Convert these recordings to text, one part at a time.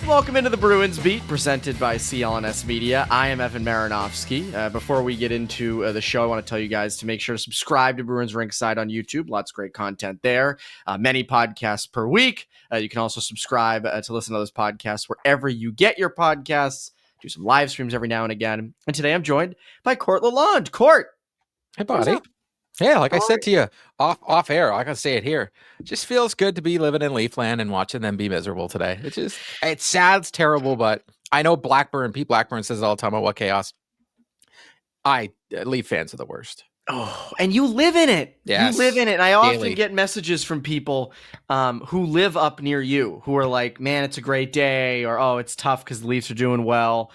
Welcome into the Bruins Beat, presented by CLNS Media. I am Evan Marinofsky. Before we get into the show, I want to tell you guys to make sure to subscribe to Bruins Rinkside on YouTube. Lots of great content there. Many podcasts per week. You can also subscribe to listen to those podcasts wherever you get your podcasts. Do some live streams every now and again. And today I'm joined by Court Lalonde. Court. Hey, buddy. Yeah, like I said to you off air, I gotta say it here. It just feels good to be living in Leafland and watching them be miserable today. It sounds terrible, but I know Pete Blackburn says it all the time about what chaos. Leaf fans are the worst. Oh, and you live in it. Yes, you live in it. And I often daily. get messages from people who live up near you who are like, man, it's a great day, or, oh, it's tough because the Leafs are doing well.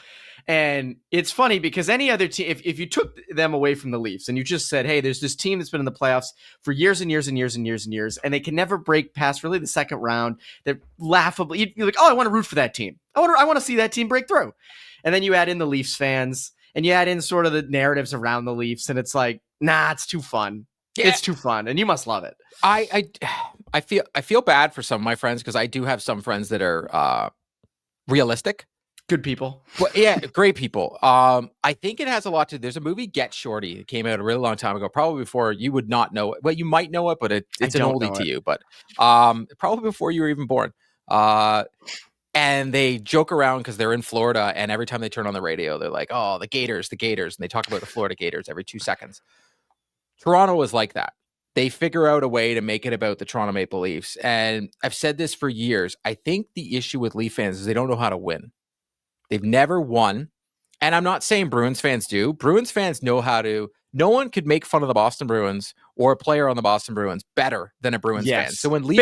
And it's funny because any other team, if you took them away from the Leafs and you just said, hey, there's this team that's been in the playoffs for years and years and years and years and years, and they can never break past really the second round, they're laughably, you're like, oh, I want to root for that team. I want to see that team break through. And then you add in the Leafs fans and you add in sort of the narratives around the Leafs, and it's like, nah, it's too fun. Yeah. It's too fun, and you must love it. I feel bad for some of my friends because I do have some friends that are realistic. Good people. Well, yeah, great people. I think it has a lot to. There's a movie, Get Shorty. It came out a really long time ago, probably before you would not know it. Well, you might know it, but it's an oldie to you. But probably before you were even born. And they joke around because they're in Florida, and every time they turn on the radio, they're like, "Oh, the Gators," and they talk about the Florida Gators every 2 seconds. Toronto is like that. They figure out a way to make it about the Toronto Maple Leafs, and I've said this for years. I think the issue with Leaf fans is they don't know how to win. They've never won. And I'm not saying Bruins fans do. Bruins fans know how to. No one could make fun of the Boston Bruins or a player on the Boston Bruins better than a Bruins fan. So when Leaf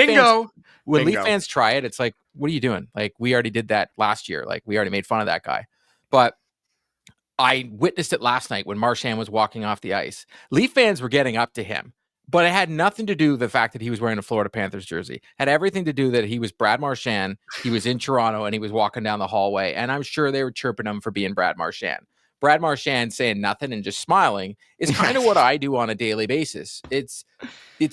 fans try it, it's like, what are you doing? Like, we already did that last year. Like, we already made fun of that guy. But I witnessed it last night when Marchand was walking off the ice. Leaf fans were getting up to him. But it had nothing to do with the fact that he was wearing a Florida Panthers jersey. It had everything to do that he was Brad Marchand. He was in Toronto and he was walking down the hallway. And I'm sure they were chirping him for being Brad Marchand. Brad Marchand saying nothing and just smiling is kind of what I do on a daily basis. It's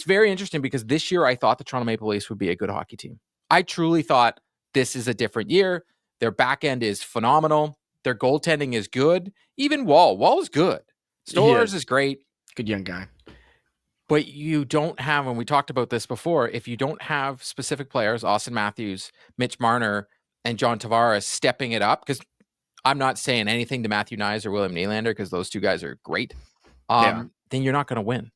very interesting because this year I thought the Toronto Maple Leafs would be a good hockey team. I truly thought this is a different year. Their back end is phenomenal. Their goaltending is good. Even Wall is good. Stolarz is great. Good young guy. But you don't have, and we talked about this before, if you don't have specific players, Austin Matthews, Mitch Marner, and John Tavares stepping it up, because I'm not saying anything to Matthew Nyes or William Nylander, because those two guys are great, then you're not going to win.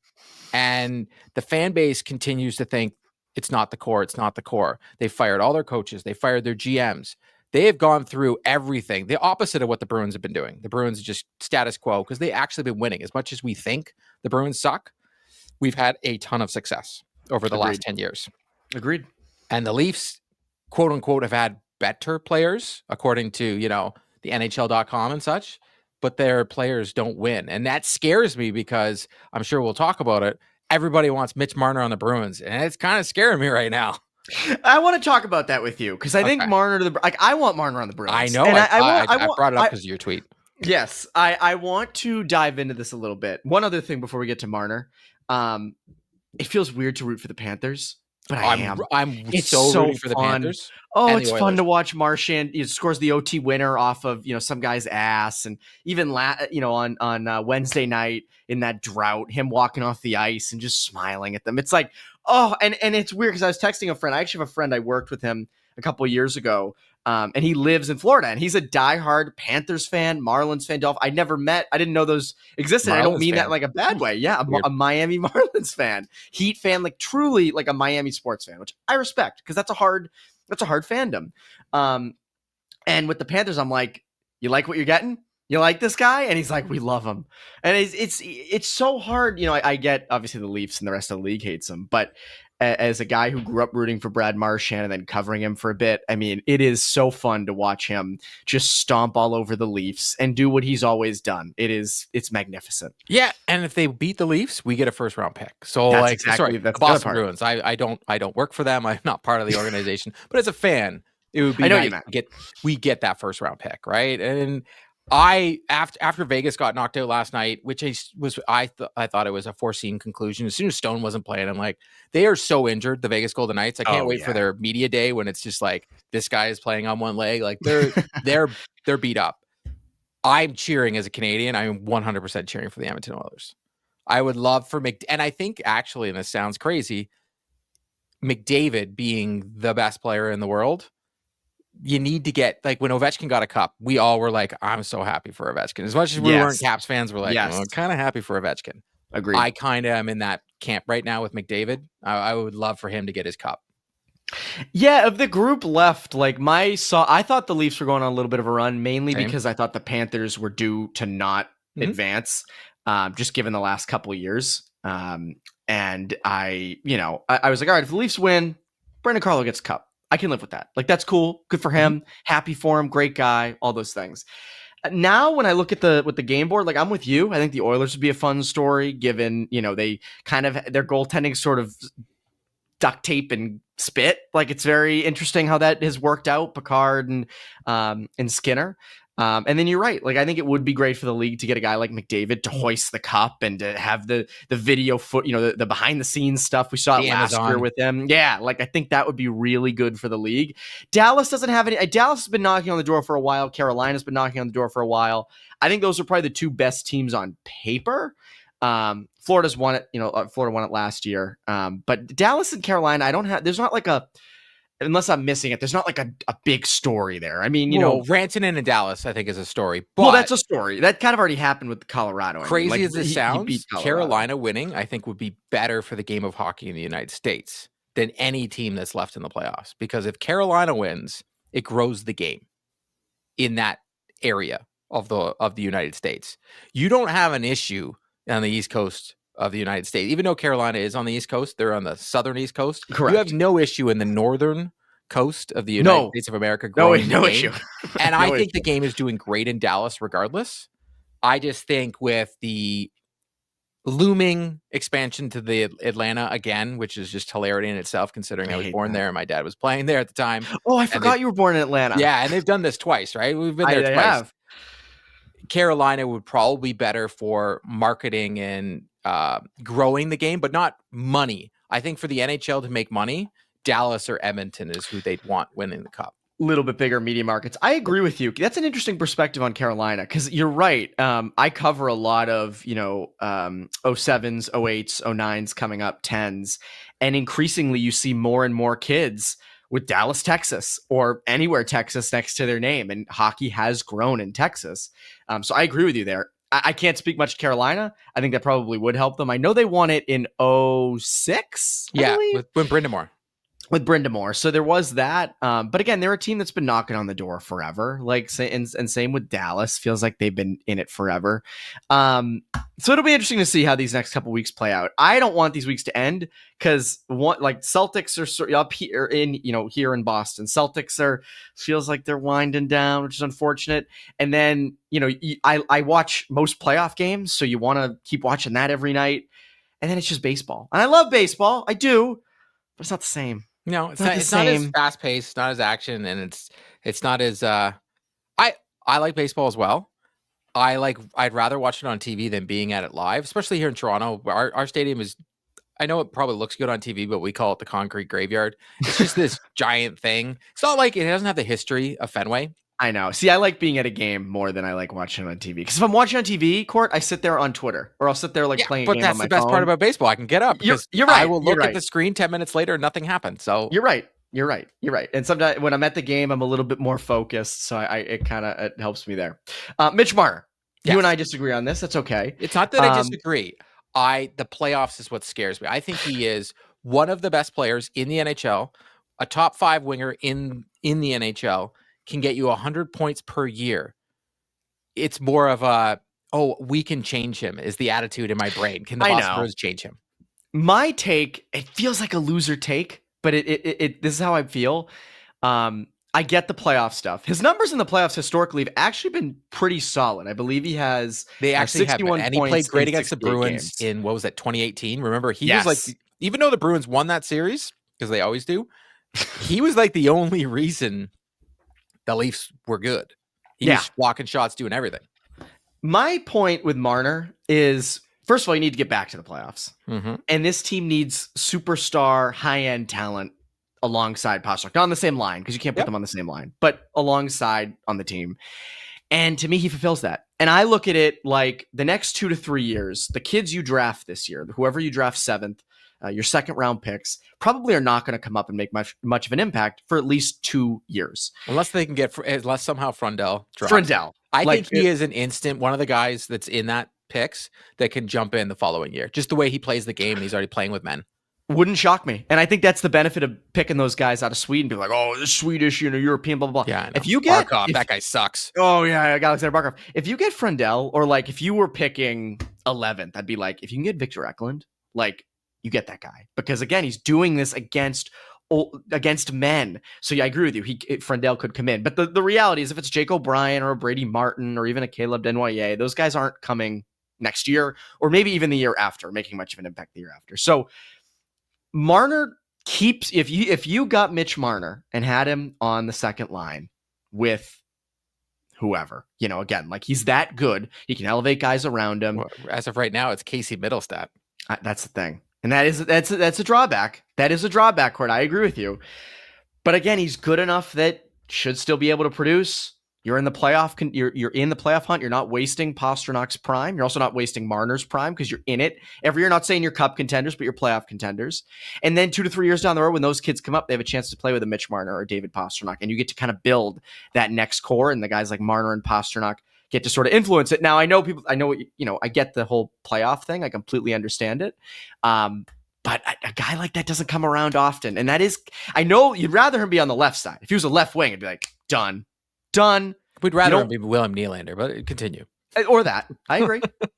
And the fan base continues to think it's not the core, it's not the core. They fired all their coaches. They fired their GMs. They have gone through everything, the opposite of what the Bruins have been doing. The Bruins are just status quo because they actually been winning. As much as we think the Bruins suck, we've had a ton of success over the last 10 years. Agreed. And the Leafs, quote unquote, have had better players, according to, the NHL.com and such, but their players don't win. And that scares me because I'm sure we'll talk about it. Everybody wants Mitch Marner on the Bruins, and it's kind of scaring me right now. I want to talk about that with you because I think Marner I want Marner on the Bruins. I know. And I brought it up because of your tweet. Yes, I want to dive into this a little bit. One other thing before we get to Marner. It feels weird to root for the Panthers, but it's so rooting for the Panthers. Oh, it's fun to watch Marchand. He scores the OT winner off of some guy's ass, and even on Wednesday night in that drought, him walking off the ice and just smiling at them. It's like, oh, and it's weird because I was texting a friend. I actually have a friend I worked with him a couple of years ago. And he lives in Florida, and he's a diehard Panthers fan, Marlins fan. I didn't know those existed. I don't mean that in like a bad way. Yeah, a Miami Marlins fan, Heat fan, like truly like a Miami sports fan, which I respect because that's a hard fandom. And with the Panthers, I'm like, you like what you're getting? You like this guy? And he's like, we love him. And it's so hard. I get obviously the Leafs and the rest of the league hates him, but as a guy who grew up rooting for Brad Marchand and then covering him for a bit, I mean, it is so fun to watch him just stomp all over the Leafs and do what he's always done. It's magnificent. Yeah, and if they beat the Leafs, we get a first round pick. So that's the Boston Bruins. I don't work for them. I'm not part of the organization, but as a fan, it would be nice we get that first round pick, right? And After Vegas got knocked out last night, which I thought it was a foreseen conclusion. As soon as Stone wasn't playing, I'm like, they are so injured, the Vegas Golden Knights. I can't wait for their media day when it's just like this guy is playing on one leg. Like they're beat up. I'm cheering as a Canadian. I'm 100% cheering for the Edmonton Oilers. I would love for and I think actually, and this sounds crazy, McDavid being the best player in the world. You need to get, like, when Ovechkin got a cup, we all were like, I'm so happy for Ovechkin. As much as we weren't Caps fans, we're like, I'm kind of happy for Ovechkin. Agreed. I kind of am in that camp right now with McDavid. I would love for him to get his cup. Yeah, of the group left, like I thought the Leafs were going on a little bit of a run, mainly because I thought the Panthers were due to not advance, just given the last couple of years. And I was like, all right, if the Leafs win, Brandon Carlo gets a cup. I can live with that. Like, that's cool. Good for him. Happy for him. Great guy. All those things. Now, when I look at the game board, like, I'm with you. I think the Oilers would be a fun story, given, they kind of, their goaltending sort of duct tape and spit. Like, it's very interesting how that has worked out, Picard and Skinner. And then you're right. Like, I think it would be great for the league to get a guy like McDavid to hoist the cup and to have the video the behind the scenes stuff we saw last year with him. Yeah. Like, I think that would be really good for the league. Dallas doesn't have any. Dallas has been knocking on the door for a while. Carolina's been knocking on the door for a while. I think those are probably the two best teams on paper. Florida's won it. Florida won it last year. But Dallas and Carolina, there's not like unless I'm missing it, there's not like a big story there. I mean, Rantanen and Dallas, I think, is a story. But well, that's a story. That kind of already happened with Colorado. Crazy as it sounds, Carolina winning, I think, would be better for the game of hockey in the United States than any team that's left in the playoffs. Because if Carolina wins, it grows the game in that area of the United States. You don't have an issue on the East Coast of the United States. Even though Carolina is on the East Coast, they're on the southern East Coast. Correct. You have no issue in the northern coast of the United States of America. No issue. And I think the game is doing great in Dallas regardless. I just think with the looming expansion to the Atlanta again, which is just hilarity in itself, considering I was born there and my dad was playing there at the time. Oh, I forgot you were born in Atlanta. Yeah, and they've done this twice, right? We've been there twice. Have. Carolina would probably be better for marketing and growing the game, but not money. I think for the NHL to make money, Dallas or Edmonton is who they'd want winning the cup. A little bit bigger media markets. I agree with you. That's an interesting perspective on Carolina, because you're right. I cover a lot of 07s, 08s, 09s coming up, 10s, and increasingly you see more and more kids with Dallas, Texas, or anywhere Texas next to their name, and hockey has grown in Texas. So I agree with you there. I can't speak much to Carolina. I think that probably would help them. I know they won it in 06. Yeah, with Brind'Amour. With Brind'Amour. So there was that. But again, they're a team that's been knocking on the door forever. Like, and same with Dallas. Feels like they've been in it forever. So it'll be interesting to see how these next couple weeks play out. I don't want these weeks to end, because Celtics are up here here in Boston. Celtics feels like they're winding down, which is unfortunate. And then, I watch most playoff games, so you want to keep watching that every night. And then it's just baseball. And I love baseball. I do, but it's not the same. No, it's not as fast paced, not as action, and it's not as I like baseball as well. I'd rather watch it on TV than being at it live, especially here in Toronto. Our stadium is, I know it probably looks good on TV, but we call it the concrete graveyard. It's just this giant thing. It's not like it doesn't have the history of Fenway. I know. See, I like being at a game more than I like watching it on TV. Because if I'm watching on TV, Court, I sit there on Twitter, or I'll sit there playing a game on my phone. But that's the best part about baseball. I can get up. You're right. I will look at the screen 10 minutes later and nothing happened. So You're right. And sometimes when I'm at the game, I'm a little bit more focused. So it helps me there. Mitch Marner, you and I disagree on this. That's okay. It's not that I disagree. The playoffs is what scares me. I think he is one of the best players in the NHL, a top 5 winger in the NHL. Can get you 100 points per year. It's more of we can change him is the attitude in my brain. Can the Boston Bruins change him? My take, it feels like a loser take, but this is how I feel. I get the playoff stuff. His numbers in the playoffs historically have actually been pretty solid. I believe he has. They actually have, and he played great against the Bruins in 2018. Remember, he was like, even though the Bruins won that series, because they always do, he was like the only reason the Leafs were good. He was blocking shots, doing everything. My point with Marner is, first of all, you need to get back to the playoffs. Mm-hmm. And this team needs superstar, high-end talent alongside Pastrnak. Not on the same line, because you can't put them on the same line, but alongside on the team. And to me, he fulfills that. And I look at it like the next 2 to 3 years, the kids you draft this year, whoever you draft 7th, your second-round picks, probably are not going to come up and make much of an impact for at least 2 years. Unless they can unless somehow Frundell drops. Frundell. I think he is an instant, one of the guys that's in that picks that can jump in the following year. Just the way he plays the game, and he's already playing with men. Wouldn't shock me. And I think that's the benefit of picking those guys out of Sweden. Be like, oh, this Swedish, European, blah, blah, blah. Yeah, if you get Barkov, that guy sucks. Oh, yeah, Alexander Barkov. If you get Frundell, or like if you were picking 11th, I'd be like, if you can get Victor Eklund, like you get that guy. Because again, he's doing this against men. So yeah, I agree with you. Frundell could come in. But the reality is if it's Jake O'Brien or a Brady Martin or even a Caleb Denoyer, those guys aren't coming next year or maybe even the year after, making much of an impact the year after. So Marner keeps, if you got Mitch Marner and had him on the second line with whoever, again, like he's that good. He can elevate guys around him. Well, as of right now, it's Casey Middlestat. That's the thing. And that's a drawback. That is a drawback, Court. I agree with you. But again, he's good enough that should still be able to produce. You're in the playoff. You're in the playoff hunt. You're not wasting Pasternak's prime. You're also not wasting Marner's prime because you're in it every year. Not saying you're cup contenders, but you're playoff contenders. And then 2 to 3 years down the road, when those kids come up, they have a chance to play with a Mitch Marner or David Pastrnak, and you get to kind of build that next core. And the guys like Marner and Pastrnak get to sort of influence it. Now, I know I get the whole playoff thing. I completely understand it. But a guy like that doesn't come around often. And that is, I know you'd rather him be on the left side. If he was a left wing, it'd be like, done. We'd rather him be William Nylander, but continue. Or that. I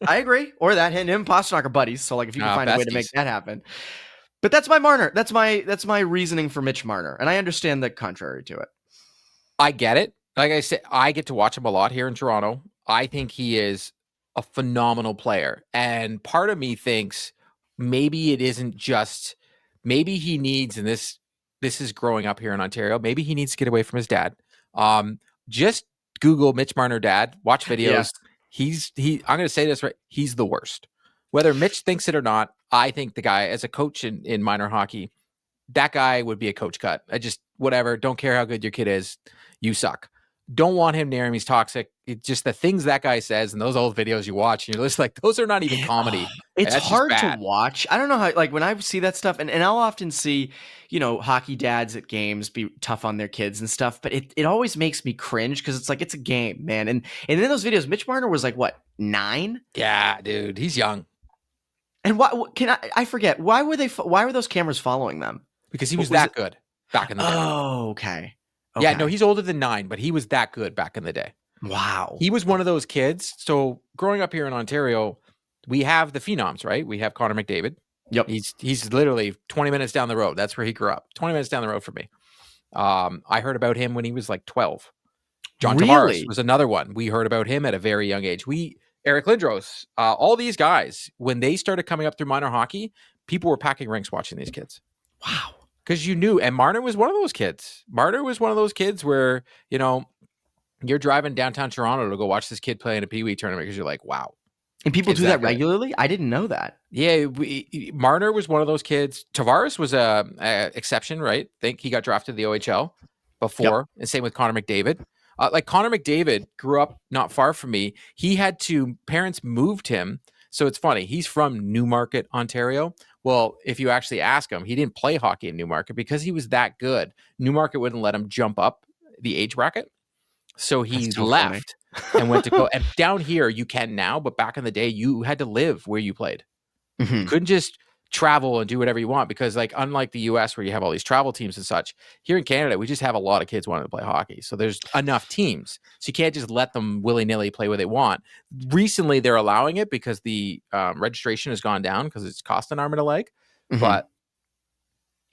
agree. Or that. Him and Pastrnak are buddies. So like if you can find a way to make that happen. But that's my Marner. That's my reasoning for Mitch Marner. And I understand the contrary to it. I get it. Like I said, I get to watch him a lot here in Toronto. I think he is a phenomenal player. And part of me thinks maybe it isn't just, maybe he needs, and this is growing up here in Ontario, maybe he needs to get away from his dad. Just Google Mitch Marner dad, watch videos. Yeah. I'm going to say this right. He's the worst. Whether Mitch thinks it or not, I think the guy, as a coach in minor hockey, that guy would be a coach cut. Whatever. Don't care how good your kid is. You suck. Don't want him near him. He's toxic. It's just the things that guy says and those old videos you watch, and you're just like, those are not even comedy. It's hard to watch. I don't know how, like when I see that stuff, and I'll often see, hockey dads at games be tough on their kids and stuff, but it always makes me cringe because it's like, it's a game, man. And in those videos, Mitch Marner was like, what, 9? Yeah, dude, he's young. And I forget, why were those cameras following them? Because he was that good back in the day. Oh, okay. Yeah, no, he's older than 9, but he was that good back in the day. Wow. He was one of those kids. So growing up here in Ontario, we have the phenoms, right? We have Connor McDavid. Yep. He's literally 20 minutes down the road. That's where he grew up. 20 minutes down the road for me. I heard about him when he was like 12. John Tavares was another one. We heard about him at a very young age. Eric Lindros, all these guys, when they started coming up through minor hockey, people were packing rinks watching these kids. Wow. Because you knew, and Marner was one of those kids. Marner was one of those kids where, you're driving downtown Toronto to go watch this kid play in a Pee Wee tournament because you're like, wow. And people do that regularly? I didn't know that. Yeah, Marner was one of those kids. Tavares was a exception, right? I think he got drafted to the OHL before, and same with Connor McDavid. Like Connor McDavid grew up not far from me. Parents moved him. So it's funny. He's from Newmarket, Ontario. Well, if you actually ask him, he didn't play hockey in Newmarket because he was that good. Newmarket wouldn't let him jump up the age bracket. So he left and went to go. And down here, you can now, but back in the day, you had to live where you played. Mm-hmm. You couldn't just travel and do whatever you want because, like, unlike the US where you have all these travel teams and such, here in Canada, we just have a lot of kids wanting to play hockey. So there's enough teams. So you can't just let them willy-nilly play where they want. Recently, they're allowing it because the registration has gone down because it's cost an arm and a leg. Mm-hmm. But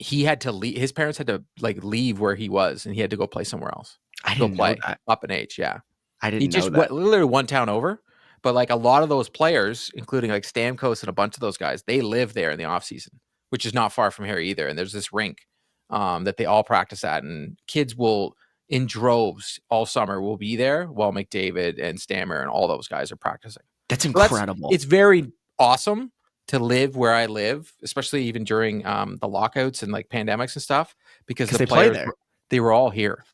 he had to leave. His parents had to leave where he was, and he had to go play somewhere else. I didn't know that. Up in age, yeah. I didn't know that. He just went literally one town over. But like a lot of those players, including like Stamkos and a bunch of those guys, they live there in the off season, which is not far from here either. And there's this rink that they all practice at, and kids will in droves all summer will be there while McDavid and Stammer and all those guys are practicing. That's incredible. It's very awesome to live where I live, especially even during the lockouts and like pandemics and stuff, because the players, they were all here.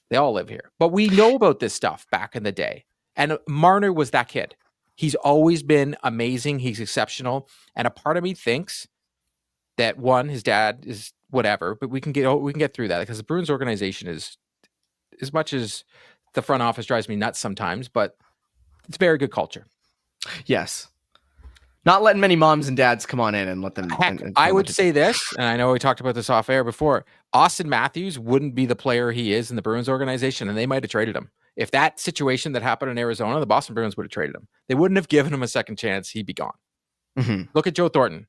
They all live here. But we know about this stuff back in the day. And Marner was that kid. He's always been amazing. He's exceptional. And a part of me thinks that one, his dad is whatever, but we can get through that because the Bruins organization is, as much as the front office drives me nuts sometimes, but it's very good culture. Yes. Not letting many moms and dads come on in and let them. Heck, I would say this, and I know we talked about this off air before. Austin Matthews wouldn't be the player he is in the Bruins organization, and they might have traded him. If that situation that happened in Arizona, the Boston Bruins would have traded him. They wouldn't have given him a second chance. He'd be gone. Mm-hmm. Look at Joe Thornton.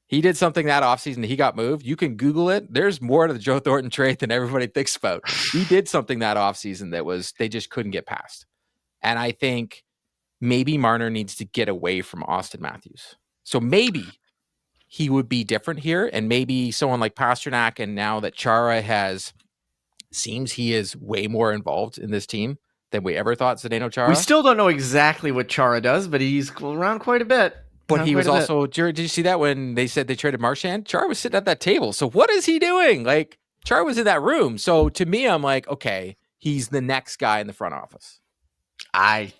He did something that offseason. He got moved. You can Google it. There's more to the Joe Thornton trade than everybody thinks about. He did something that offseason that was they just couldn't get past. And I think maybe Marner needs to get away from Austin Matthews. So maybe he would be different here. And maybe someone like Pasternak, and now that Chara seems he is way more involved in this team than we ever thought Zdeno Chara. We still don't know exactly what Chara does, but he's around quite a bit. But he was also, did you see that when they said they traded Marchand? Chara was sitting at that table. So what is he doing? Like, Chara was in that room. So to me, I'm like, okay, he's the next guy in the front office. I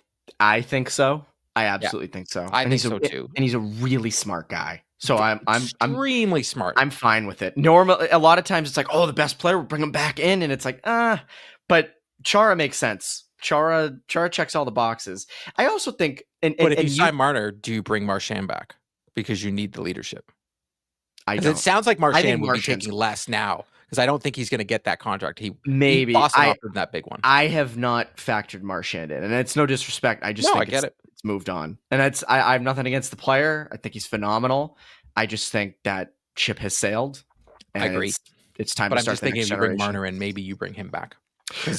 think so. I absolutely think so. I think so too. And he's a really smart guy. So I'm extremely smart. I'm fine with it. Normally, a lot of times it's like, oh, the best player, we'll bring him back in, and it's like, but Chara makes sense. Chara checks all the boxes. I also think, but if you sign Marner, do you bring Marchand back because you need the leadership? It sounds like Marchand will be taking less now because I don't think he's going to get that contract. Boston offered that big one. I have not factored Marchand in, and it's no disrespect. I just think it's moved on, and I have nothing against the player. I think he's phenomenal. I just think that ship has sailed. And I agree. It's time to start. But I'm just thinking if you bring Marner in, maybe you bring him back.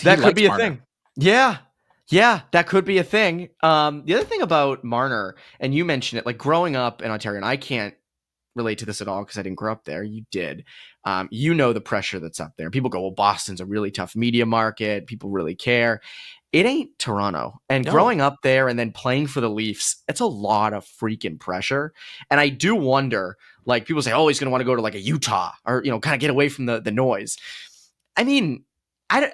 That could be a thing. Yeah, that could be a thing. The other thing about Marner, and you mentioned it, like growing up in Ontario, and I can't relate to this at all because I didn't grow up there. You did. You know the pressure that's up there. People go, well, Boston's a really tough media market. People really care. It ain't Toronto. And growing up there and then playing for the Leafs, it's a lot of freaking pressure. And I do wonder, like people say, oh, he's going to want to go to like a Utah or, kind of get away from the noise. I mean, I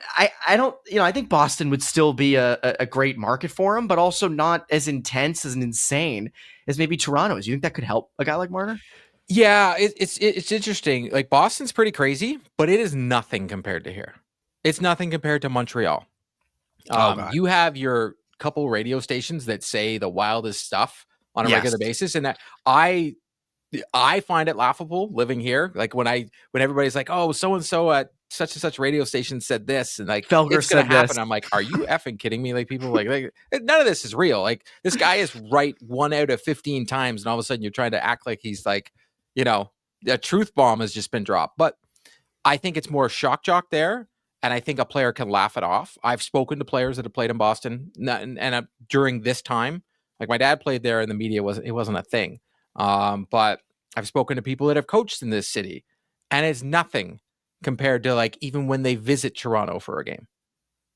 don't, I think Boston would still be a great market for him, but also not as intense as insane as maybe Toronto is. You think that could help a guy like Marner? Yeah, it's interesting. Like Boston's pretty crazy, but it is nothing compared to here. It's nothing compared to Montreal. You have your couple radio stations that say the wildest stuff on a regular basis, and that I find it laughable living here. Like when everybody's like, "Oh, so and so at such and such radio station said this," and like Felger it's gonna said happen. This. I'm like, "Are you effing kidding me?" Like people like none of this is real. Like this guy is right 1 out of 15 times, and all of a sudden you're trying to act like he's like, a truth bomb has just been dropped. But I think it's more shock jock there. And I think a player can laugh it off. I've spoken to players that have played in Boston, and during this time, like my dad played there, and the media wasn't a thing. But I've spoken to people that have coached in this city, and it's nothing compared to like even when they visit Toronto for a game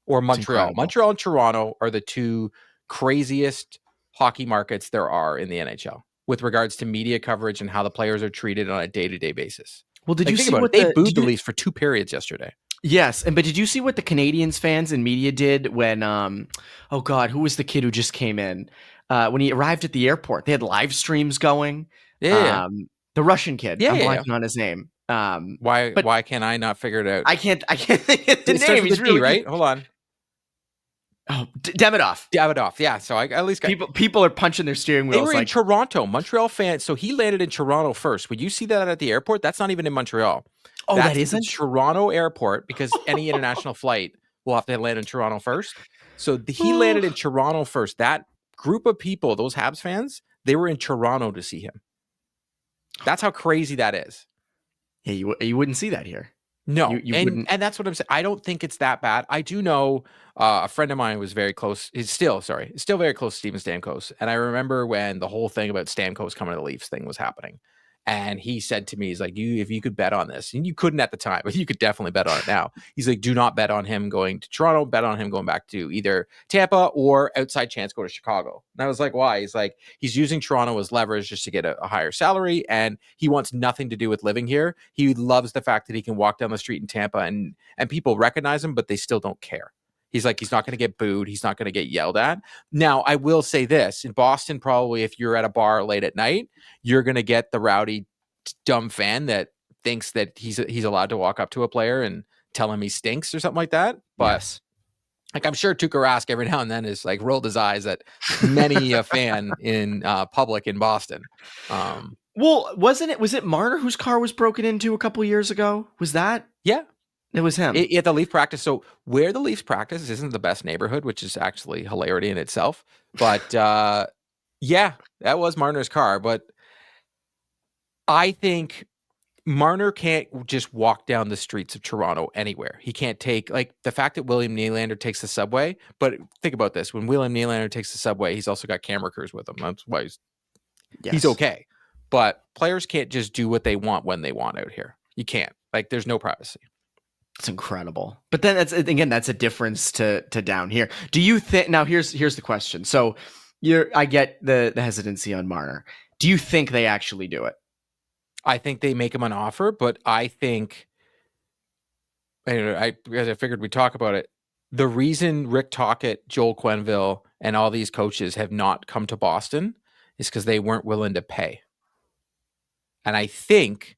or Montreal. Montreal and Toronto are the two craziest hockey markets there are in the NHL with regards to media coverage and how the players are treated on a day-to-day basis. Well, did you see what they booed the Leafs for 2 periods yesterday? Yes, but did you see what the Canadiens fans and media did when, oh God, who was the kid who just came in? When he arrived at the airport, they had live streams going. Yeah. The Russian kid. Yeah, I'm blanking on his name. Why can I not figure it out? I can't think of the name. He's really right. Hold on. Oh, Davidoff. Yeah. So I at least got people are punching their steering wheels. They were in Toronto, Montreal fans. So he landed in Toronto first. Would you see that at the airport? That's not even in Montreal. Oh, that isn't Toronto airport because any international flight will have to land in Toronto first. So he landed in Toronto first. That group of people, those Habs fans, they were in Toronto to see him. That's how crazy that is. Yeah, you wouldn't see that here. No, and that's what I'm saying. I don't think it's that bad. I do know a friend of mine was very close. He's still very close to Steven Stamkos. And I remember when the whole thing about Stamkos coming to the Leafs thing was happening. And he said to me, he's like, if you could bet on this, and you couldn't at the time, but you could definitely bet on it now. He's like, do not bet on him going to Toronto, bet on him going back to either Tampa or outside chance go to Chicago. And I was like, why? He's like, he's using Toronto as leverage just to get a higher salary, and he wants nothing to do with living here. He loves the fact that he can walk down the street in Tampa and people recognize him, but they still don't care. He's like, he's not going to get booed. He's not going to get yelled at. Now, I will say this. In Boston, probably if you're at a bar late at night, you're going to get the rowdy, dumb fan that thinks that he's allowed to walk up to a player and tell him he stinks or something like that. But yes. Like, I'm sure Tuukka Rask every now and then is like rolled his eyes at many a fan in public in Boston. Well, was it Marner whose car was broken into a couple years ago? Was that? Yeah. It was him. At the Leaf practice. So where the Leafs practice isn't the best neighborhood, which is actually hilarity in itself. But yeah, that was Marner's car. But I think Marner can't just walk down the streets of Toronto anywhere. He can't take, like, the fact that William Nylander takes the subway. But think about this. When William Nylander takes the subway, he's also got camera crews with him. That's why he's okay. But players can't just do what they want when they want out here. You can't. Like, there's no privacy. It's incredible. But then that's a difference to down here. Do you think, now here's the question. So I get the hesitancy on Marner. Do you think they actually do it? I think they make him an offer, but I think, I figured we'd talk about it. The reason Rick Tocchet, Joel Quenneville, and all these coaches have not come to Boston is because they weren't willing to pay. And I think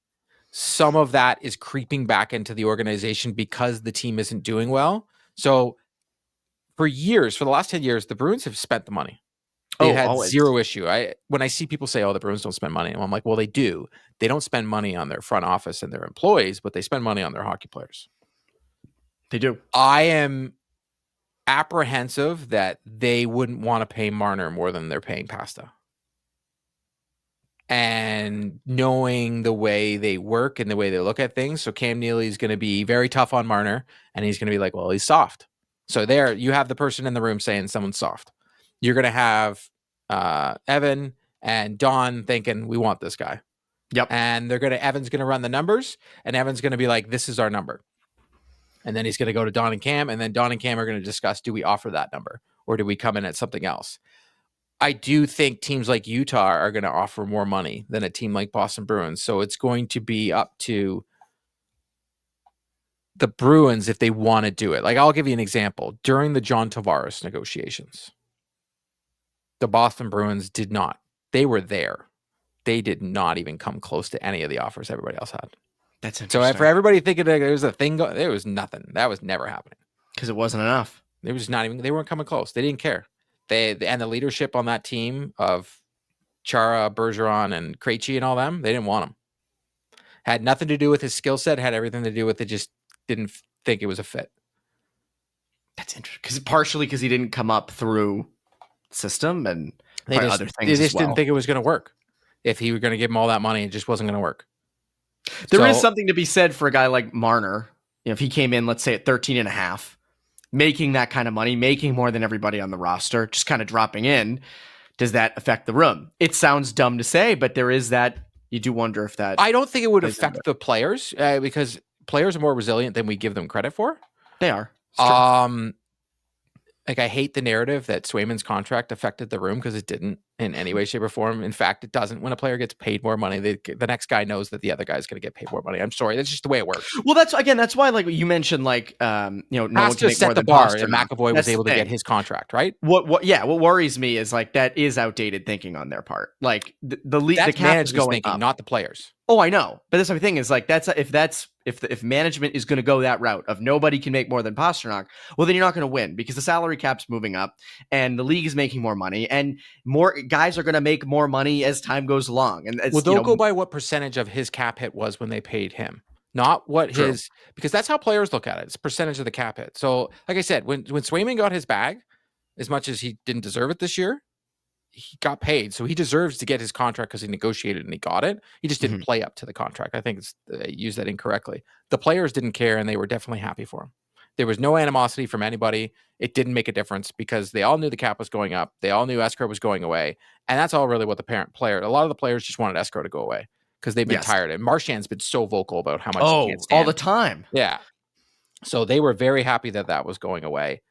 some of that is creeping back into the organization because the team isn't doing well. So for the last 10 years, the Bruins have spent the money. They had always. Zero issue. When I see people say, oh, the Bruins don't spend money, I'm like, well, they do. They don't spend money on their front office and their employees, but they spend money on their hockey players. They do. I am apprehensive that they wouldn't want to pay Marner more than they're paying Pasta. And knowing the way they work and the way they look at things. So Cam Neely is going to be very tough on Marner, and he's going to be like, well, he's soft. So there you have the person in the room saying someone's soft. You're going to have Evan and Don thinking, we want this guy. Yep. And Evan's going to run the numbers, and Evan's going to be like, this is our number. And then he's going to go to Don and Cam, and then Don and Cam are going to discuss, do we offer that number or do we come in at something else? I do think teams like Utah are going to offer more money than a team like Boston Bruins. So it's going to be up to the Bruins if they want to do it. Like, I'll give you an example. During the John Tavares negotiations, the Boston Bruins did not. They were there. They did not even come close to any of the offers everybody else had. That's interesting. So for everybody thinking there was a thing, there was nothing. That was never happening. Because it wasn't enough. It was not even, they weren't coming close. They didn't care. And the leadership on that team of Chara, Bergeron, and Krejci and all them, they didn't want him. Had nothing to do with his skill set, had everything to do with it just didn't think it was a fit. That's interesting. Partially because he didn't come up through system and other things. They just didn't think it was going to work. If he were going to give him all that money, it just wasn't going to work. There is something to be said for a guy like Marner. You know, if he came in, let's say at 13.5, making that kind of money, making more than everybody on the roster, just kind of dropping in, does that affect the room? It sounds dumb to say, but there is that. You do wonder if that. I don't think it would affect the players because players are more resilient than we give them credit for. They are. Like, I hate the narrative that Swayman's contract affected the room because it didn't in any way, shape, or form. In fact, it doesn't. When a player gets paid more money, the next guy knows that the other guy is going to get paid more money. I'm sorry, that's just the way it works. Well, that's why, like you mentioned, like no one can make set more the than bar, Pasternak. and McAvoy was able to get his contract, right? What worries me is like that is outdated thinking on their part. Like the cap is going thinking, up, not the players. Oh, I know, but that's the thing is like if management is going to go that route of nobody can make more than Pasternak, well, then you're not going to win because the salary cap's moving up and the league is making more money and more guys are going to make more money as time goes along. And they'll go by what percentage of his cap hit was when they paid him, not what because that's how players look at it. It's percentage of the cap hit. So, like I said, when Swayman got his bag, as much as he didn't deserve it this year, he got paid, so he deserves to get his contract because he negotiated and he got it. He just didn't play up to the contract. I think I used that incorrectly. The players didn't care, and they were definitely happy for him. There was no animosity from anybody. It didn't make a difference because they all knew the cap was going up. They all knew escrow was going away, and that's all really what a lot of the players just wanted escrow to go away because they've been Yes. tired. And Marchand's been so vocal about how much he can't stand. All the time. Yeah. So they were very happy that that was going away,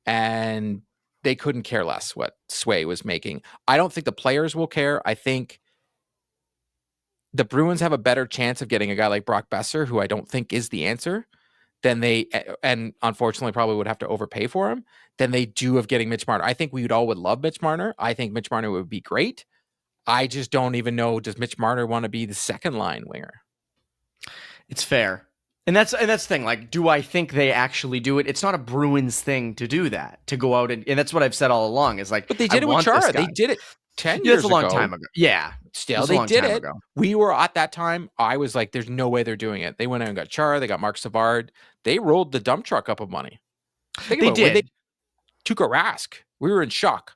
and they couldn't care less what Sway was making. I don't think the players will care. I think the Bruins have a better chance of getting a guy like Brock Besser, who I don't think is the answer, than they, and unfortunately probably would have to overpay for him, than they do of getting Mitch Marner. I think we would love Mitch Marner. I think Mitch Marner would be great. I just don't even know, does Mitch Marner want to be the second line winger? It's fair. And that's the thing. Like, do I think they actually do it? It's not a Bruins thing to do that, to go out and that's what I've said all along is like, but they did it with Chara. They did it 10 years ago. That's a long time ago. Yeah. Still, they did it. We were at that time. I was like, there's no way they're doing it. They went out and got Chara. They got Mark Savard. They rolled the dump truck up of money. They did. They took a Rask. We were in shock.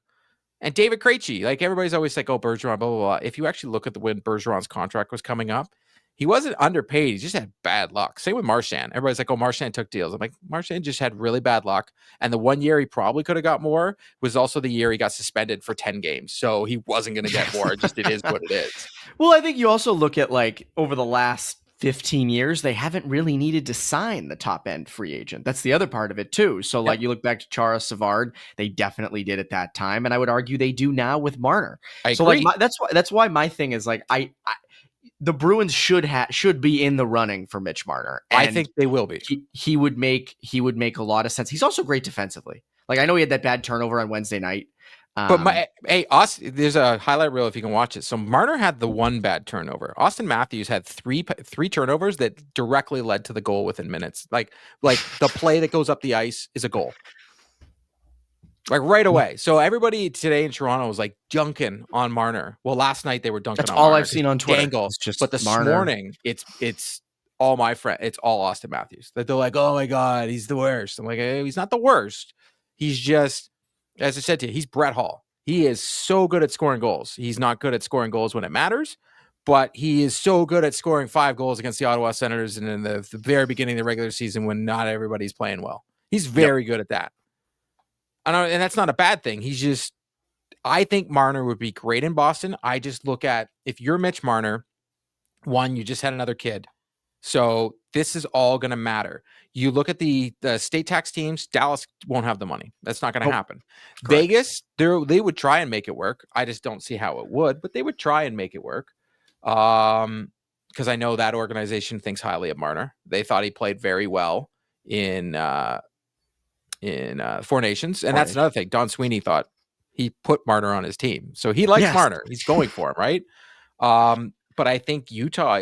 And David Krejci, like everybody's always like, oh, Bergeron, blah, blah, blah. If you actually look at when Bergeron's contract was coming up, he wasn't underpaid. He just had bad luck. Same with Marchand. Everybody's like, oh, Marchand took deals. I'm like, Marchand just had really bad luck. And the 1 year he probably could have got more was also the year he got suspended for 10 games. So he wasn't going to get more. It is what it is. Well, I think you also look at like over the last 15 years, they haven't really needed to sign the top end free agent. That's the other part of it too. So like you look back to Chara, Savard, they definitely did at that time. And I would argue they do now with Marner. I so agree. like that's why my thing is like, the Bruins should be in the running for Mitch Marner. And I think they will be. He would make a lot of sense. He's also great defensively. Like I know he had that bad turnover on Wednesday night. But there's a highlight reel if you can watch it. So Marner had the one bad turnover. Austin Matthews had three turnovers that directly led to the goal within minutes. Like the play that goes up the ice is a goal. Like right away. So everybody today in Toronto was like dunking on Marner. Well, last night they were dunking on Marner. That's all I've seen on Twitter. But this morning, it's all my friend. It's all Austin Matthews. That they're like, oh my God, he's the worst. I'm like, hey, he's not the worst. He's just, as I said to you, he's Brett Hall. He is so good at scoring goals. He's not good at scoring goals when it matters, but he is so good at scoring 5 goals against the Ottawa Senators and in the very beginning of the regular season when not everybody's playing well. He's very good at that. And that's not a bad thing. He's just, I think Marner would be great in Boston. I just look at, if you're Mitch Marner, one, you just had another kid. So this is all going to matter. You look at the state tax teams, Dallas won't have the money. That's not going to happen. Correct. Vegas, they would try and make it work. I just don't see how it would, but they would try and make it work. Because I know that organization thinks highly of Marner. They thought he played very well in Four Nations. And that's another thing. Don Sweeney thought he put Marner on his team. So he likes Marner. He's going for him, right? But I think Utah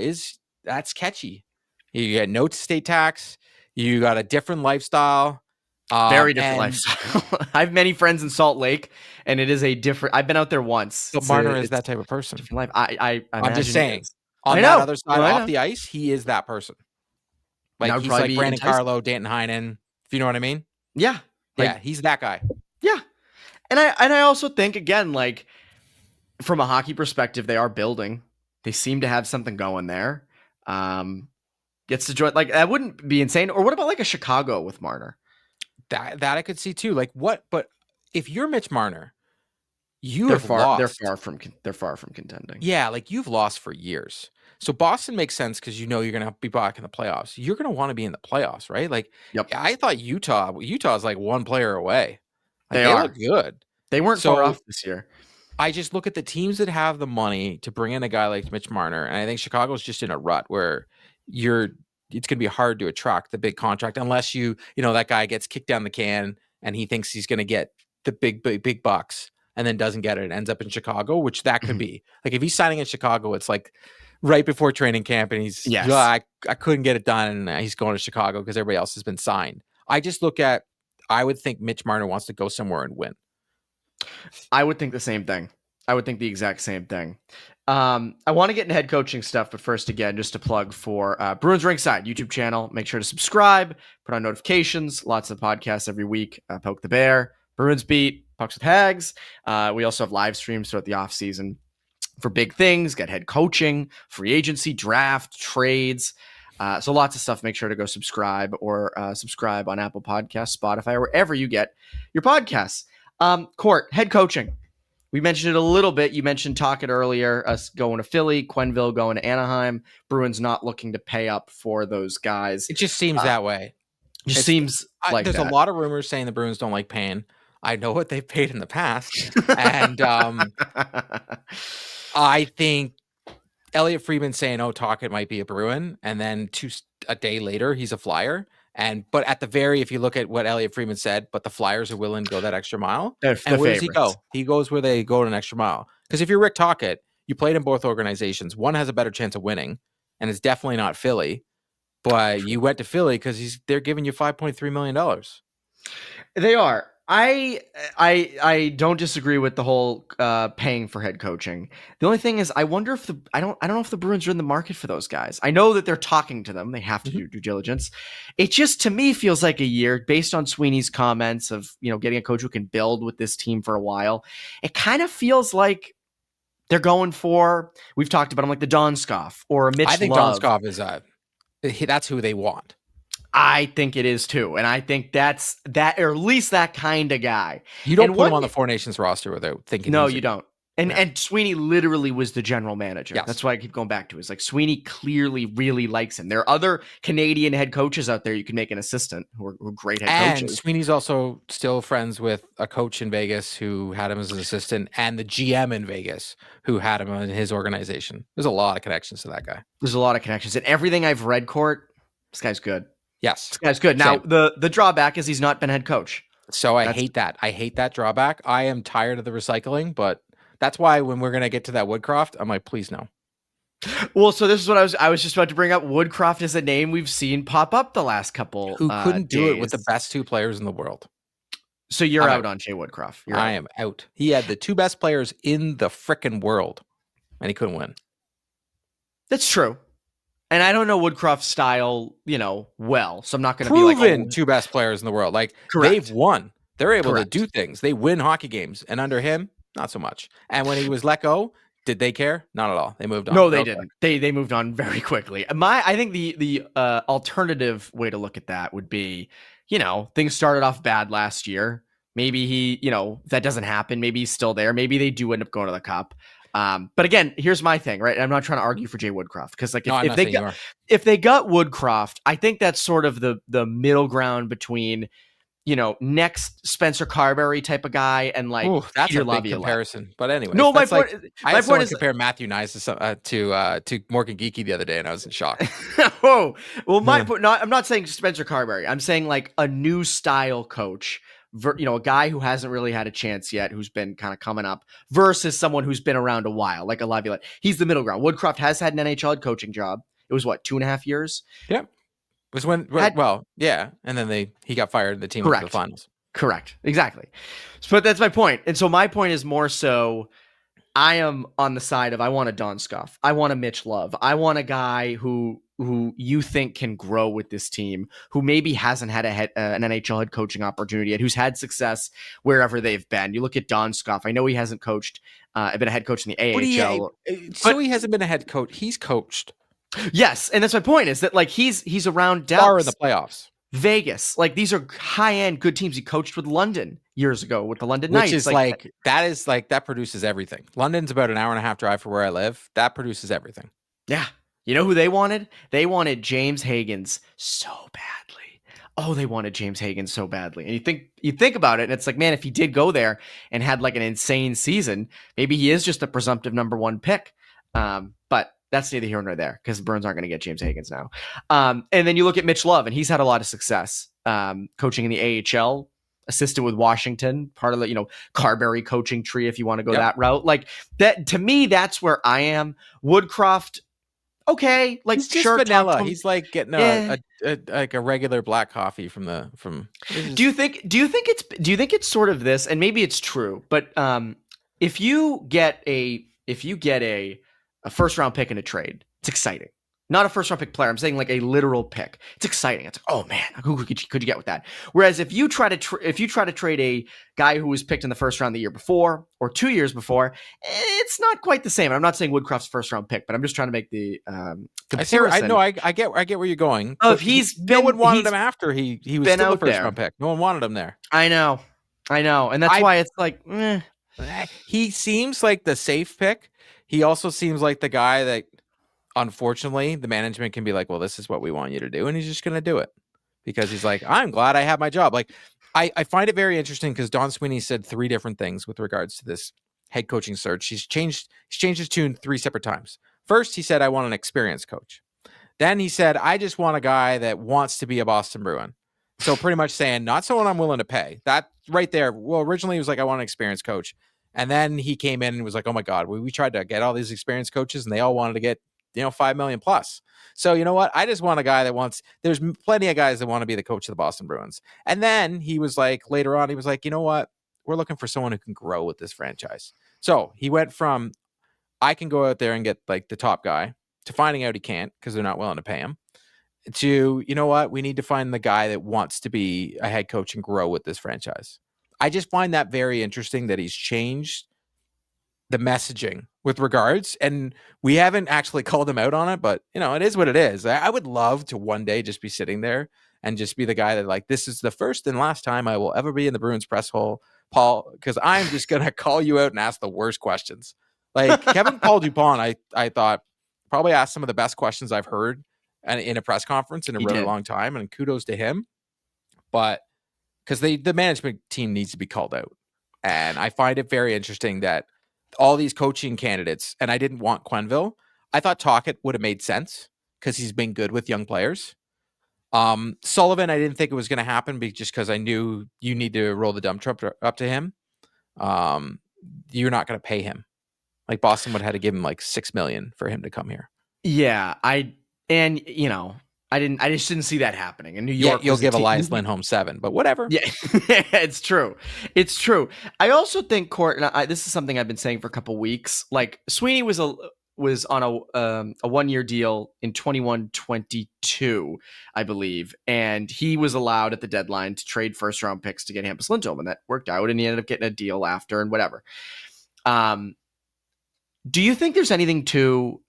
that's catchy. You get no state tax. You got a different lifestyle. Very different lifestyle. I have many friends in Salt Lake, and it is a different. I've been out there once. So Marner is that type of person. Life. I'm just saying. On that other side, off the ice, he is that person. Like he's like Brandon Carlo, Danton Heinen. If you know what I mean. Yeah. Yeah, he's that guy. Yeah. And I also think, again, like from a hockey perspective, they are building. They seem to have something going there. Gets to join, like that wouldn't be insane. Or what about like a Chicago with Marner? That I could see too. Like what? But if you're Mitch Marner, they're far from contending. Yeah, like you've lost for years. So Boston makes sense because you know you're going to be back in the playoffs. You're going to want to be in the playoffs, right? Like, I thought Utah's like one player away. Like, they look good. They weren't far off this year. I just look at the teams that have the money to bring in a guy like Mitch Marner, and I think Chicago's just in a rut where it's going to be hard to attract the big contract unless that guy gets kicked down the can and he thinks he's going to get the big bucks and then doesn't get it and ends up in Chicago, which that could be. Like if he's signing in Chicago, it's like right before training camp and he's I couldn't get it done and he's going to Chicago because everybody else has been signed. I would think Mitch Marner wants to go somewhere and win. I would think the same thing. I would think the exact same thing. I want to get into head coaching stuff, but first, again, just a plug for Bruins Ringside YouTube channel. Make sure to subscribe, put on notifications, lots of podcasts every week. Poke the Bear, Bruins Beat, Pucks with Haggs. We also have live streams throughout the off season for big things, get head coaching, free agency, draft, trades. So lots of stuff. Make sure to go subscribe or subscribe on Apple Podcasts, Spotify, or wherever you get your podcasts. Court, head coaching. We mentioned it a little bit. You mentioned Tocchet earlier, us going to Philly, Quenneville going to Anaheim. Bruins not looking to pay up for those guys. It just seems that way. Just seems like there's that. a lot of rumors saying the Bruins don't like paying. I know what they've paid in the past, and I think Elliot Friedman saying, "Oh, Tocchet might be a Bruin," and then a day later he's a Flyer. But at the if you look at what Elliot Friedman said, but the Flyers are willing to go that extra mile. And where does he go? He goes where they go an extra mile. Because if you're Rick Tocchet, you played in both organizations. One has a better chance of winning, and it's definitely not Philly. But you went to Philly because they're giving you $5.3 million. They are. I don't disagree with the whole paying for head coaching. The only thing is, I wonder if I don't know if the Bruins are in the market for those guys. I know that they're talking to them; they have to do due diligence. It just to me feels like a year, based on Sweeney's comments of getting a coach who can build with this team for a while. It kind of feels like they're going for. We've talked about them like the Donskoff or a Mitch. I think Love. Donskoff is that's who they want. I think it is too. And I think that's that, or at least that kind of guy. You don't put him on the Four Nations roster without thinking. No, you don't. And Sweeney literally was the general manager. Yes. That's why I keep going back to it. It's like Sweeney clearly really likes him. There are other Canadian head coaches out there you can make an assistant who are great head coaches. And Sweeney's also still friends with a coach in Vegas who had him as an assistant and the GM in Vegas who had him in his organization. There's a lot of connections to that guy. There's a lot of connections. And everything I've read, Court, this guy's good. Yes. This guy's good. Now, the drawback is he's not been head coach. So I hate that. I hate that drawback. I am tired of the recycling, but that's why when we're going to get to that Woodcroft, I'm like, please no. Well, so this is what I was just about to bring up. Woodcroft is a name we've seen pop up the last couple Who couldn't do it with the best two players in the world. So you're out on Jay Woodcroft. I am out. He had the two best players in the frickin' world, and he couldn't win. That's true. And I don't know Woodcroft's style, well, so I'm not going to be like proven two best players in the world. Like they've won. They're able to do things. They win hockey games, and under him, not so much. And when he was let go, did they care? Not at all. They moved on. No, they didn't. They moved on very quickly. I think the alternative way to look at that would be, things started off bad last year. Maybe he, that doesn't happen. Maybe he's still there. Maybe they do end up going to the Cup. But again, here's my thing, right? I'm not trying to argue for Jay Woodcroft because if they got Woodcroft, I think that's sort of the middle ground between, next Spencer Carberry type of guy and like that's Peter a big Laviolette. Comparison. But anyway, no, my point is compare Matthew Nyes to Morgan Geekie the other day, and I was in shock. Oh, well, my point. I'm not saying Spencer Carberry. I'm saying like a new style coach. A guy who hasn't really had a chance yet, who's been kind of coming up, versus someone who's been around a while, like a Laviolette. He's the middle ground. Woodcroft has had an NHL head coaching job. It was 2.5 years. Yep. It was and then he got fired and the team went to the finals. Correct. Exactly. But that's my point. And so my point is more so I am on the side of I want a Donskoff. I want a Mitch Love. I want a guy who you think can grow with this team, who maybe hasn't had an NHL head coaching opportunity yet, who's had success wherever they've been. You look at Donskoff. I know he hasn't coached, been a head coach in the AHL. So he hasn't been a head coach. He's coached. Yes, and that's my point is that like he's around Dallas. Far in the playoffs. Vegas. Like these are high-end good teams. He coached with London years ago with the London Knights. Which is that produces everything. London's about an hour and a half drive from where I live. That produces everything. Yeah. You know who they wanted? They wanted James Haggs so badly. Oh, they wanted James Haggs so badly. And you think about it, and it's like, man, if he did go there and had like an insane season, maybe he is just a presumptive number one pick. But that's neither here nor there because the Bruins aren't going to get James Haggs now. And then you look at Mitch Love, and he's had a lot of success coaching in the AHL, assistant with Washington, part of the Carberry coaching tree if you want to go that route. Like that to me, that's where I am. Woodcroft. Okay, like he's just vanilla. He's like getting a regular black coffee from. Do you think it's sort of this? And maybe it's true, but if you get a first round pick in a trade, it's exciting. Not a first round pick player. I'm saying like a literal pick. It's exciting. It's like, oh man, who could you get with that? Whereas if you try to trade a guy who was picked in the first round the year before or 2 years before, it's not quite the same. I'm not saying Woodcroft's first round pick, but I'm just trying to make the comparison. I get where you're going. Oh, no one wanted him after he was still a first round pick. No one wanted him there. I know, and that's why it's like. He seems like the safe pick. He also seems like the guy that, unfortunately, the management can be like, well, this is what we want you to do. And he's just going to do it because he's like, I'm glad I have my job. Like, I find it very interesting because Don Sweeney said 3 different things with regards to this head coaching search. He's changed his tune 3 separate times. First, he said, I want an experienced coach. Then he said, I just want a guy that wants to be a Boston Bruin. So pretty much saying, not someone I'm willing to pay. That right there. Well, originally he was like, I want an experienced coach. And then he came in and was like, oh my God, we tried to get all these experienced coaches and they all wanted to get, $5 million plus. So you know what? I just want a guy that wants, there's plenty of guys that want to be the coach of the Boston Bruins. And then he was like, later on, he was like, you know what? We're looking for someone who can grow with this franchise. So he went from, I can go out there and get like the top guy, to finding out he can't because they're not willing to pay him, to, you know what, we need to find the guy that wants to be a head coach and grow with this franchise. I just find that very interesting that he's changed the messaging with regards, and we haven't actually called him out on it, but it is what it is. I would love to one day just be sitting there and just be the guy that like, this is the first and last time I will ever be in the Bruins press hall, Paul, because I'm just going to call you out and ask the worst questions. Like Kevin Paul Dupont, I thought probably asked some of the best questions I've heard in a press conference in a really long time, and kudos to him. But because the management team needs to be called out, and I find it very interesting that all these coaching candidates, and I didn't want Quenneville. I thought Tocchet would have made sense because he's been good with young players. Sullivan, I didn't think it was going to happen just because I knew you need to roll the dump truck up to him. You're not going to pay him. Like Boston would have had to give him like $6 million for him to come here. Yeah, I just didn't see that happening. In New York, you'll give Elias Lindholm 7, but whatever. Yeah, it's true. It's true. I also think Court, and this is something I've been saying for a couple weeks. Like Sweeney was on a 1-year deal in 21-22, I believe, and he was allowed at the deadline to trade first round picks to get Hampus Lindholm, and that worked out, and he ended up getting a deal after and whatever. Do you think there's anything to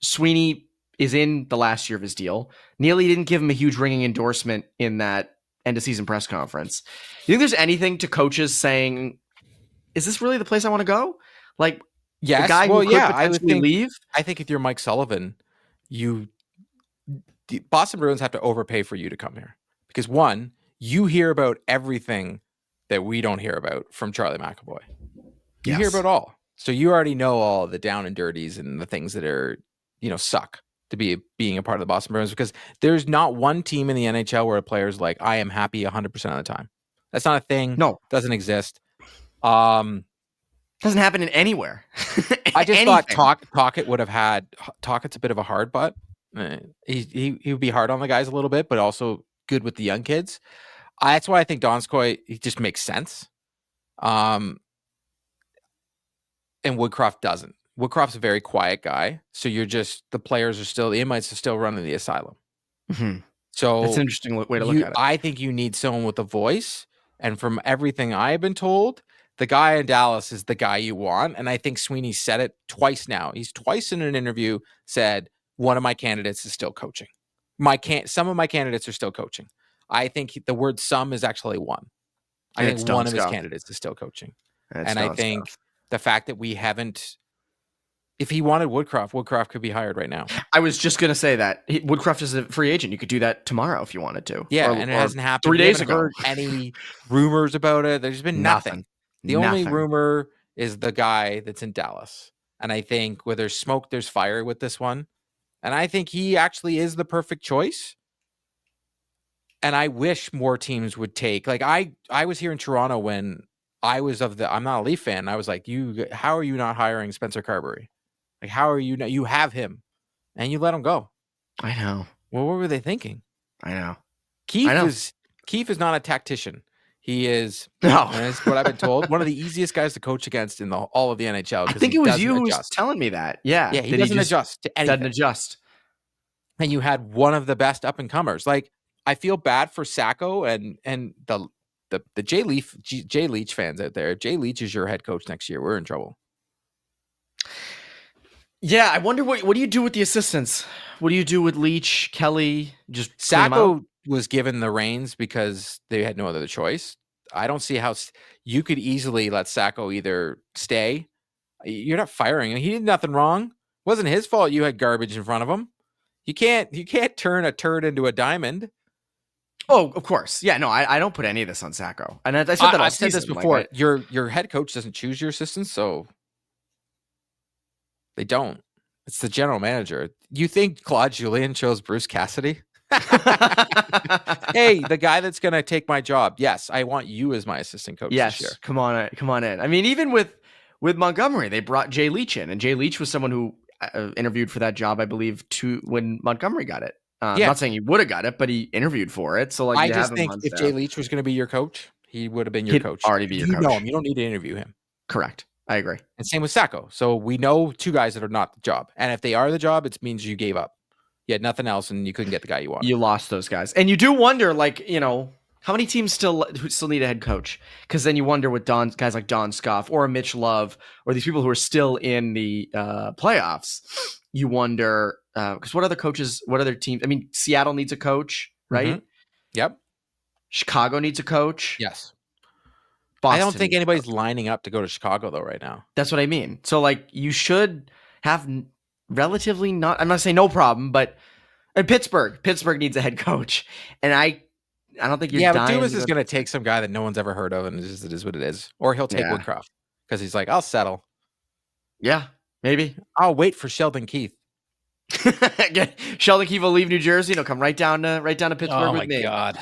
Sweeney is in the last year of his deal? Neely didn't give him a huge ringing endorsement in that end of season press conference. You think there's anything to coaches saying, is this really the place I want to go? Like, yes, the guy who could potentially leave? I think if you're Mike Sullivan, the Boston Bruins have to overpay for you to come here. Because one, you hear about everything that we don't hear about from Charlie McAvoy. You hear about all. So you already know all the down and dirties and the things that are, suck to being a part of the Boston Bruins, because there's not one team in the NHL where a player's like, I am happy 100% of the time. That's not a thing. No. Doesn't exist. Doesn't happen in anywhere. I just thought Tocchet would have had, Tocchet's a bit of a hard butt. He would be hard on the guys a little bit, but also good with the young kids. That's why I think Donskoy, he just makes sense. And Woodcroft doesn't. Woodcroft's a very quiet guy, so the players are still, the inmates are still running the asylum. Mm-hmm. So that's an interesting way to look at it. I think you need someone with a voice, and from everything I've been told, the guy in Dallas is the guy you want. And I think Sweeney said it twice now. He's twice in an interview said, one of my candidates is still coaching. Some of my candidates are still coaching. I think the word some is actually one. I think one of his candidates is still coaching. And I think the fact that we haven't, if he wanted Woodcroft could be hired right now. I was just going to say that. Woodcroft is a free agent. You could do that tomorrow if you wanted to. Yeah, and it hasn't happened. 3 days ago. Heard any rumors about it. There's been nothing. The only rumor is the guy that's in Dallas. And I think where there's smoke, there's fire with this one. And I think he actually is the perfect choice. And I wish more teams would take, like I was here in Toronto when I'm not a Leaf fan. I was like, how are you not hiring Spencer Carberry? Like, how are you not, you have him and you let him go. I know. Well, what were they thinking? I know. Keefe is not a tactician. He is, that's what I've been told, one of the easiest guys to coach against in all of the NHL. I think it was you who was telling me that. Yeah. Yeah, he doesn't adjust to anything. Doesn't adjust. And you had one of the best up and comers. Like, I feel bad for Sacco and the Jay Leach fans out there. If Jay Leach is your head coach next year, we're in trouble. Yeah, I wonder what do you do with the assistants? What do you do with Leach, Kelly? Just Sacco was given the reins because they had no other choice. I don't see how you could easily let Sacco either stay. You're not firing him. He did nothing wrong. It wasn't his fault you had garbage in front of him. You can't turn a turd into a diamond. Oh, of course. Yeah, no, I don't put any of this on Sacco. And I said that I've said this before. Like, your head coach doesn't choose your assistants, so they don't. It's the general manager. You think Claude Julien chose Bruce Cassidy? Hey, the guy that's going to take my job. Yes, I want you as my assistant coach this year. Come on in. I mean, even with Montgomery, they brought Jay Leach in, and Jay Leach was someone who interviewed for that job, I believe, when Montgomery got it. I'm not saying he would have got it, but he interviewed for it. So, like, I just think if Jay Leach was going to be your coach, he would have been your coach. Already be your coach. You know him. You don't need to interview him. Correct. I agree. And same with Sacco. So we know two guys that are not the job. And if they are the job, it means you gave up. You had nothing else and you couldn't get the guy you wanted. You lost those guys. And you do wonder, like, how many teams still need a head coach? Because then you wonder with guys like Don Scoff or Mitch Love or these people who are still in the playoffs. You wonder, because what other teams? I mean, Seattle needs a coach, right? Mm-hmm. Yep. Chicago needs a coach. Yes. Boston I don't think anybody's lining up to go to Chicago though right now. That's what I mean. So, like, you should have relatively I'm not saying no problem, but and Pittsburgh needs a head coach, and I don't think you're. But Dubas is going to take some guy that no one's ever heard of, and it is what it is. Or he'll take Woodcroft because he's like, I'll settle. Yeah, maybe. I'll wait for Sheldon Keefe. Sheldon Keefe will leave New Jersey and he'll come right down to Pittsburgh with me. Oh my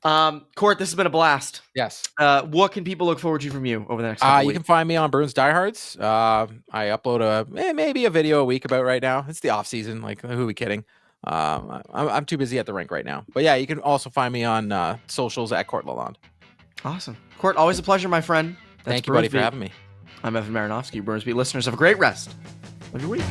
God. Court, this has been a blast. Yes. What can people look forward to from you over the next couple weeks? You can find me on Bruins Diehards. I upload maybe a video a week about right now. It's the off season. Like, who are we kidding? I'm too busy at the rink right now. But yeah, you can also find me on socials at Court Lalonde. Awesome. Court, always a pleasure, my friend. Thank you, buddy, for having me. I'm Evan Marinofsky. Bruins Beat listeners, have a great rest of your week.